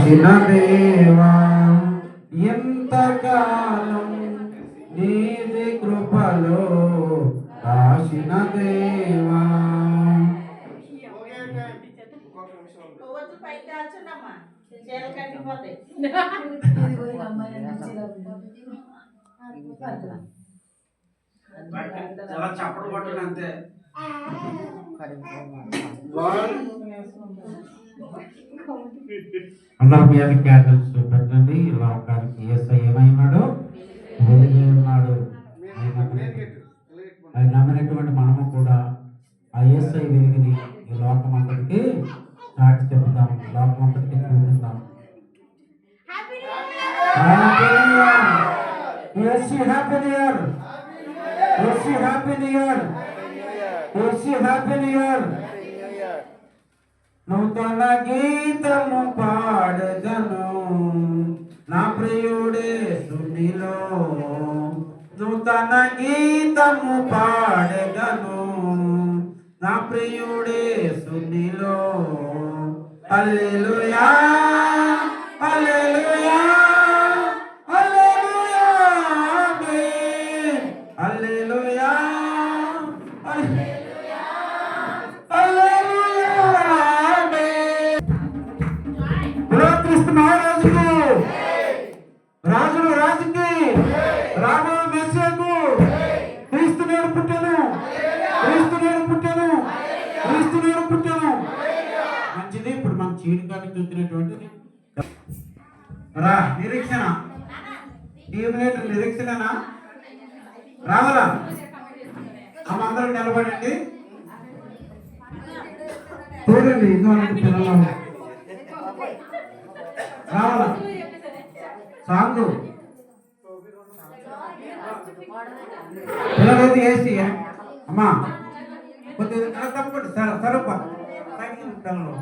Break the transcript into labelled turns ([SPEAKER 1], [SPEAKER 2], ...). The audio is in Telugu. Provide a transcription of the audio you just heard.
[SPEAKER 1] చిన్న దేవా ఎంతకాలం నీది కృపలో కాశిన దేవా.
[SPEAKER 2] చప్పడు పట్టు అంతే.
[SPEAKER 1] అందరూ మీద క్యాండిల్స్ పెట్టండి. లోకానికి యేసయ్య ఏమైనాడు? వెలుగై ఉన్నాడు. ఆయన నమ్మినటువంటి మనము కూడా ఆ యేసయ్య వెలుగుని ఈ లోకం అంతటికి చాటి చెప్తాం, లోకం అంతటికి చూపిద్దాం. Happy new year. నూతన గీతము పాడదను నా ప్రియుడే సునిలో, నూతన గీతము పాడదను నా ప్రియుడే సునిలో. హల్లెలూయా హల్లెలూయా హల్లెలూయా ఆమేన్. హల్లెలూయా మహారాజుకు, రాజులు రాజుకి, రాబో మెస్సీకు క్రీస్తు నేడు పుట్టెను, క్రీస్తు నేడు పుట్టెను, క్రీస్తు నేడు పుట్టెను. మంచిది. ఇప్పుడు మనం చీడికాన్ని చూసినటువంటిది రా నిరీక్షణ, టీవీలేటర్ నిరీక్షణనా రావాలా? అందరూ నిలబడండి, చూడండి. ఇదిగోనండి పిల్లలు రావాలా? సాంగు పిల్లలైతే వేసి అమ్మా కొద్దిగా తప్పండి. సరప పిల్లలు